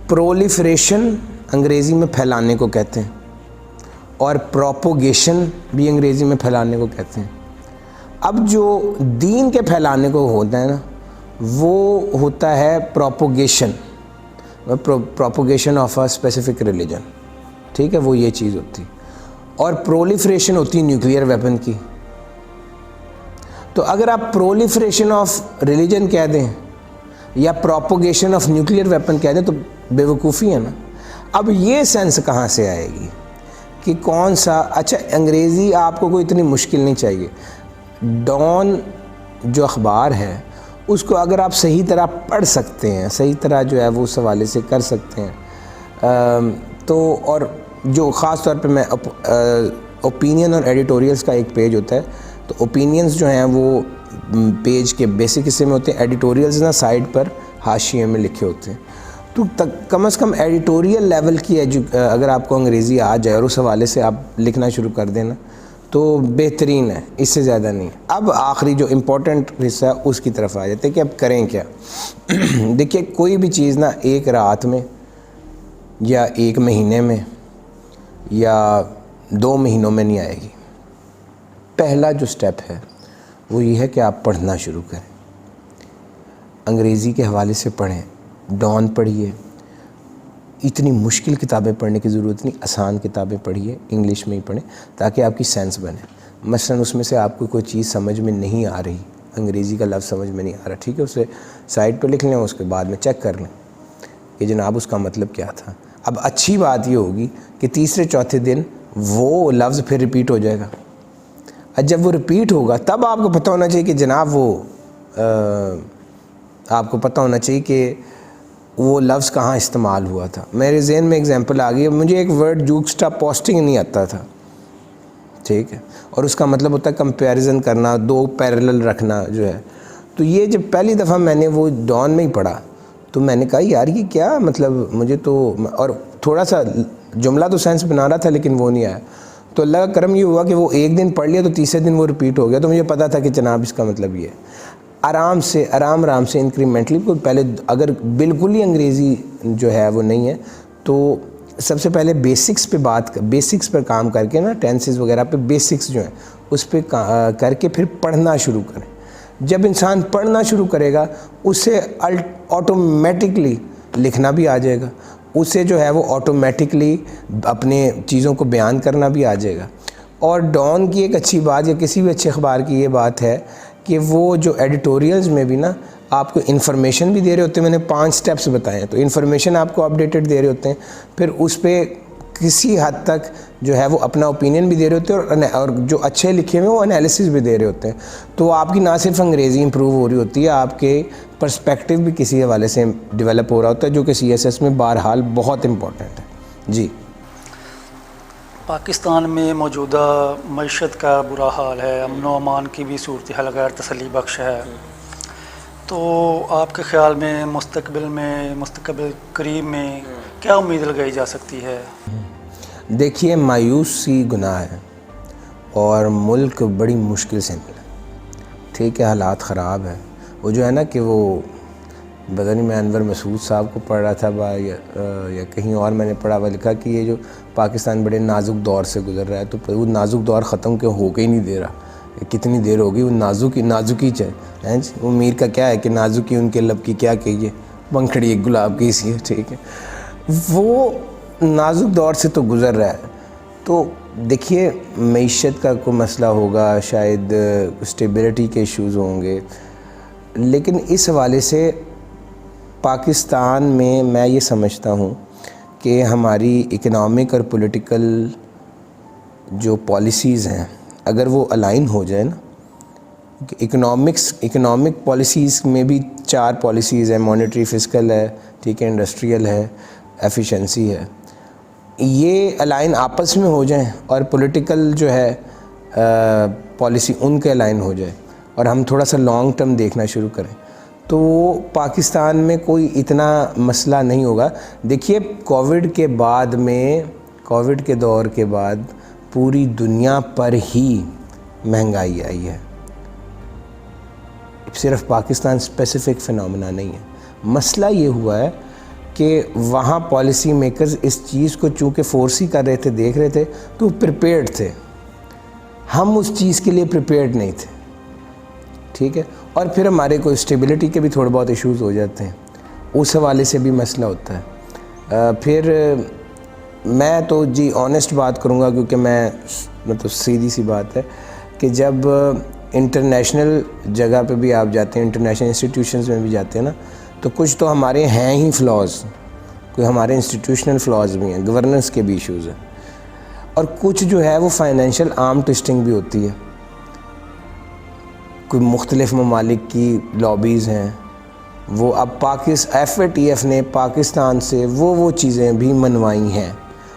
پرولیفریشن انگریزی میں پھیلانے کو کہتے ہیں, اور پروپوگیشن بھی انگریزی میں پھیلانے کو کہتے ہیں. اب جو دین کے پھیلانے کو ہوتا ہے نا, وہ ہوتا ہے propagation, propagation of a specific religion, ٹھیک ہے, وہ یہ چیز ہوتی. اور پرولیفریشن ہوتی ہے نیوکلیئر ویپن کی. تو اگر آپ پرولیفریشن آف ریلیجن کہہ دیں یا پروپوگیشن آف نیوکلیئر ویپن کہہ دیں تو بے وقوفی ہے نا. اب یہ سینس کہاں سے آئے گی کہ کون سا, اچھا انگریزی آپ کو کوئی اتنی مشکل نہیں چاہیے. ڈان جو اخبار ہے اس کو اگر آپ صحیح طرح پڑھ سکتے ہیں, صحیح طرح جو ہے وہ اس حوالے سے کر سکتے ہیں, تو اور جو خاص طور پہ میں اوپینین اور ایڈیٹوریلز کا ایک پیج ہوتا ہے, تو اوپینینز جو ہیں وہ پیج کے بیسک حصے میں ہوتے ہیں, ایڈیٹوریلز نا سائڈ پر حاشیے میں لکھے ہوتے ہیں. تو کم از کم ایڈیٹوریل لیول کی اگر آپ کو انگریزی آ جائے اور اس حوالے سے آپ لکھنا شروع کر دینا تو بہترین ہے, اس سے زیادہ نہیں. اب آخری جو امپورٹنٹ حصہ ہے اس کی طرف آ جاتے ہیں کہ اب کریں کیا. دیکھیے کوئی بھی چیز نا ایک رات میں یا ایک مہینے میں یا 2 مہینوں میں نہیں آئے گی. پہلا جو سٹیپ ہے وہ یہ ہے کہ آپ پڑھنا شروع کریں, انگریزی کے حوالے سے پڑھیں, ڈان پڑھیے. اتنی مشکل کتابیں پڑھنے کی ضرورت نہیں, آسان کتابیں پڑھیے, انگلش میں ہی پڑھیں تاکہ آپ کی سینس بنے. مثلاً اس میں سے آپ کو کوئی چیز سمجھ میں نہیں آ رہی, انگریزی کا لفظ سمجھ میں نہیں آ رہا, ٹھیک ہے, اسے سائٹ پہ لکھ لیں, اس کے بعد میں چیک کر لیں کہ جناب اس کا مطلب کیا تھا. اب اچھی بات یہ ہوگی کہ تیسرے چوتھے دن وہ لفظ پھر ریپیٹ ہو جائے گا. جب وہ ریپیٹ ہوگا تب آپ کو پتہ ہونا چاہیے کہ جناب وہ آپ کو پتہ ہونا چاہیے کہ وہ لفظ کہاں استعمال ہوا تھا. میرے ذہن میں ایگزامپل آ گئی. مجھے ایک ورڈ جوکسٹا پوسٹنگ نہیں آتا تھا, ٹھیک ہے, اور اس کا مطلب ہوتا ہے کمپیریزن کرنا, دو پیرلل رکھنا جو ہے. تو یہ جب پہلی دفعہ میں نے وہ ڈان میں ہی پڑھا تو میں نے کہا یار یہ کیا مطلب, مجھے تو, اور تھوڑا سا جملہ تو سینس بنا رہا تھا لیکن وہ نہیں آیا. تو اللہ کا کرم یہ ہوا کہ وہ ایک دن پڑھ لیا تو تیسرے دن وہ ریپیٹ ہو گیا. تو مجھے پتا تھا کہ جناب اس کا مطلب یہ ہے. آرام سے انکریمنٹلی, پہلے اگر بالکل ہی انگریزی جو ہے وہ نہیں ہے تو سب سے پہلے بیسکس پر کام کر کے نا, ٹینسز وغیرہ پہ بیسکس جو ہیں اس پہ کر کے پھر پڑھنا شروع کریں. جب انسان پڑھنا شروع کرے گا اسے آٹومیٹکلی لکھنا بھی آ جائے گا, اسے جو ہے وہ آٹومیٹکلی اپنے چیزوں کو بیان کرنا بھی آ جائے گا. اور ڈان کی ایک اچھی بات یا کسی بھی اچھے اخبار کی یہ بات ہے کہ وہ جو ایڈیٹوریلز میں بھی نا آپ کو انفارمیشن بھی دے رہے ہوتے ہیں. میں نے 5 سٹیپس بتائے ہیں, تو انفارمیشن آپ کو اپڈیٹڈ دے رہے ہوتے ہیں, پھر اس پہ کسی حد تک جو ہے وہ اپنا اوپینین بھی دے رہے ہوتے ہیں, اور جو اچھے لکھے ہوئے وہ انالیسس بھی دے رہے ہوتے ہیں. تو آپ کی نہ صرف انگریزی امپروو ہو رہی ہوتی ہے, آپ کے پرسپیکٹیو بھی کسی حوالے سے ڈیولپ ہو رہا ہوتا ہے, جو کہ CSS میں بہرحال بہت امپورٹنٹ ہے. جی, پاکستان میں موجودہ معیشت کا برا حال ہے, امن و امان کی بھی صورتحال غیر تسلی بخش ہے. تو آپ کے خیال میں مستقبل قریب میں کیا امید لگائی جا سکتی ہے؟ دیکھیے مایوسی گناہ ہے اور ملک بڑی مشکل سے ملا, ٹھیک ہے, حالات خراب ہیں. وہ جو ہے نا کہ وہ پتہ نہیں, میں انور مسعود صاحب کو پڑھ رہا تھا یا کہیں اور میں نے پڑھا ہوا لکھا کہ یہ جو پاکستان بڑے نازک دور سے گزر رہا ہے, تو وہ نازک دور ختم ہو کے ہی نہیں دے رہا. کتنی دیر ہوگی, وہ نازکی چاہے جی, وہ میر کا کیا ہے کہ نازکی ان کے لب کی کیا کہیے, پنکھڑی ایک گلاب کی سی ہے, ٹھیک ہے. وہ نازک دور سے تو گزر رہا ہے. تو دیکھیے معیشت کا کوئی مسئلہ ہوگا, شاید اسٹیبلٹی کے ایشوز ہوں گے, لیکن اس حوالے سے پاکستان میں یہ سمجھتا ہوں کہ ہماری اکنامک اور پولیٹیکل جو پالیسیز ہیں اگر وہ الائن ہو جائے نا, اکنامک پالیسیز میں بھی 4 پالیسیز ہیں, مانیٹری, فسکل ہے, ٹھیک ہے, انڈسٹریل ہے, ایفیشنسی ہے. یہ الائن آپس میں ہو جائیں اور پولیٹیکل جو ہے پالیسی ان کے الائن ہو جائے, اور ہم تھوڑا سا لانگ ٹرم دیکھنا شروع کریں, تو پاکستان میں کوئی اتنا مسئلہ نہیں ہوگا. دیکھیے کووڈ کے دور کے بعد پوری دنیا پر ہی مہنگائی آئی ہے, صرف پاکستان اسپیسیفک فنامنا نہیں ہے. مسئلہ یہ ہوا ہے کہ وہاں پالیسی میکرز اس چیز کو چونکہ فورس ہی کر رہے تھے, دیکھ رہے تھے, تو پریپیئرڈ تھے. ہم اس چیز کے لیے پریپیئرڈ نہیں تھے, ٹھیک ہے. اور پھر ہمارے کو اسٹیبلٹی کے بھی تھوڑے بہت ایشوز ہو جاتے ہیں, اس حوالے سے بھی مسئلہ ہوتا ہے. پھر میں تو جی آنیسٹ بات کروں گا, کیونکہ میں مطلب سیدھی سی بات ہے کہ جب انٹرنیشنل جگہ پہ بھی آپ جاتے ہیں, انٹرنیشنل انسٹیٹیوشنز میں بھی جاتے ہیں نا, تو کچھ تو ہمارے ہیں ہی فلاز, کوئی ہمارے انسٹیٹیوشنل فلاز بھی ہیں, گورننس کے بھی ایشوز ہیں, اور کچھ جو ہے وہ فائنینشیل آرم ٹوسٹنگ بھی ہوتی ہے. کوئی مختلف ممالک کی لابیز ہیں, وہ اب FATF نے پاکستان سے وہ چیزیں بھی منوائی ہیں,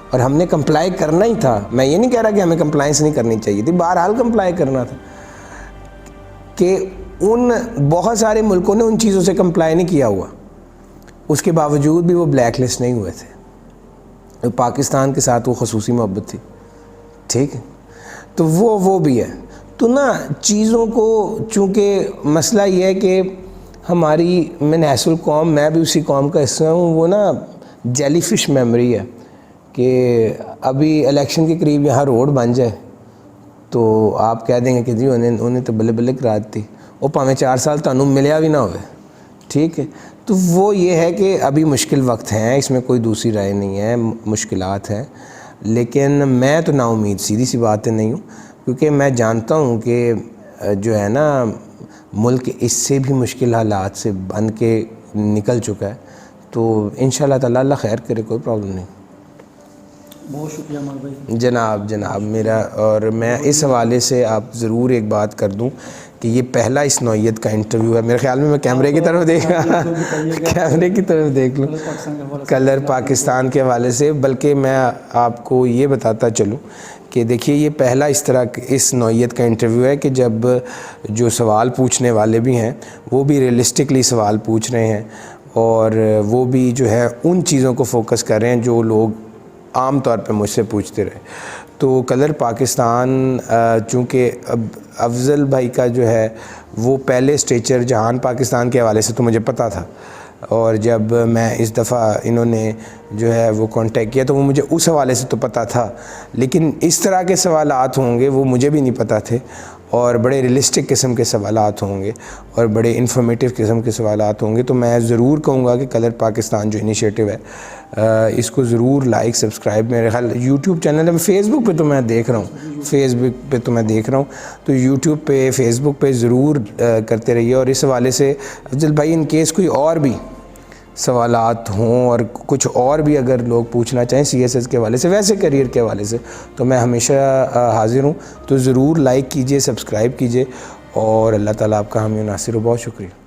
اور ہم نے کمپلائی کرنا ہی تھا. میں یہ نہیں کہہ رہا کہ ہمیں کمپلائنس نہیں کرنی چاہیے تھی, بہرحال کمپلائی کرنا تھا, کہ ان بہت سارے ملکوں نے ان چیزوں سے کمپلائی نہیں کیا ہوا, اس کے باوجود بھی وہ بلیک لسٹ نہیں ہوئے تھے. پاکستان کے ساتھ وہ خصوصی محبت تھی, ٹھیک ہے. تو وہ بھی ہے. تو نا چیزوں کو, چونکہ مسئلہ یہ ہے کہ میں حیث القوم, میں بھی اسی قوم کا حصہ ہوں, وہ نا جیلی فش میموری ہے کہ ابھی الیکشن کے قریب یہاں روڈ بن جائے تو آپ کہہ دیں گے کہ جی انہیں تو بلے بلے کرا دی, وہ پاویں 4 سال تانوں ملیا بھی نہ ہوئے, ٹھیک ہے. تو وہ یہ ہے کہ ابھی مشکل وقت ہیں, اس میں کوئی دوسری رائے نہیں ہے, مشکلات ہیں, لیکن میں تو نا امید, سیدھی سی بات نہیں ہوں, کیونکہ میں جانتا ہوں کہ جو ہے نا ملک اس سے بھی مشکل حالات سے بن کے نکل چکا ہے. تو انشاءاللہ تعالی اللہ خیر کرے, کوئی پرابلم نہیں. بہت شکریہ عمر بھائی. جناب میرا، اور میں اس حوالے سے آپ ضرور ایک بات کر دوں کہ یہ پہلا اس نوعیت کا انٹرویو ہے میرے خیال میں کیمرے کی طرف دیکھ لوں کلر پاکستان کے حوالے سے. بلکہ میں آپ کو یہ بتاتا چلوں کہ دیکھیے یہ پہلا اس نوعیت کا انٹرویو ہے کہ جب جو سوال پوچھنے والے بھی ہیں وہ بھی ریئلسٹکلی سوال پوچھ رہے ہیں، اور وہ بھی جو ہے ان چیزوں کو فوکس کر رہے ہیں جو لوگ عام طور پہ مجھ سے پوچھتے رہے. تو کلر پاکستان چونکہ افضل بھائی کا جو ہے وہ پہلے اسٹیچر جہان پاکستان کے حوالے سے تو مجھے پتہ تھا، اور جب میں اس دفعہ انہوں نے جو ہے وہ کانٹیکٹ کیا تو وہ مجھے اس حوالے سے تو پتہ تھا، لیکن اس طرح کے سوالات ہوں گے وہ مجھے بھی نہیں پتہ تھے، اور بڑے ریئلسٹک قسم کے سوالات ہوں گے اور بڑے انفارمیٹیو قسم کے سوالات ہوں گے. تو میں ضرور کہوں گا کہ کلر پاکستان جو انیشیٹو ہے اس کو ضرور لائک سبسکرائب، میرے خیال یوٹیوب چینل ہے، فیس بک پہ تو میں دیکھ رہا ہوں تو یوٹیوب پہ فیس بک پہ ضرور کرتے رہیے. اور اس حوالے سے افضل بھائی ان کیس کوئی اور بھی سوالات ہوں اور کچھ اور بھی اگر لوگ پوچھنا چاہیں CSS کے حوالے سے، ویسے کریئر کے حوالے سے، تو میں ہمیشہ حاضر ہوں. تو ضرور لائک کیجئے، سبسکرائب کیجئے، اور اللہ تعالیٰ آپ کا حامی و ناصر ہو. بہت شکریہ.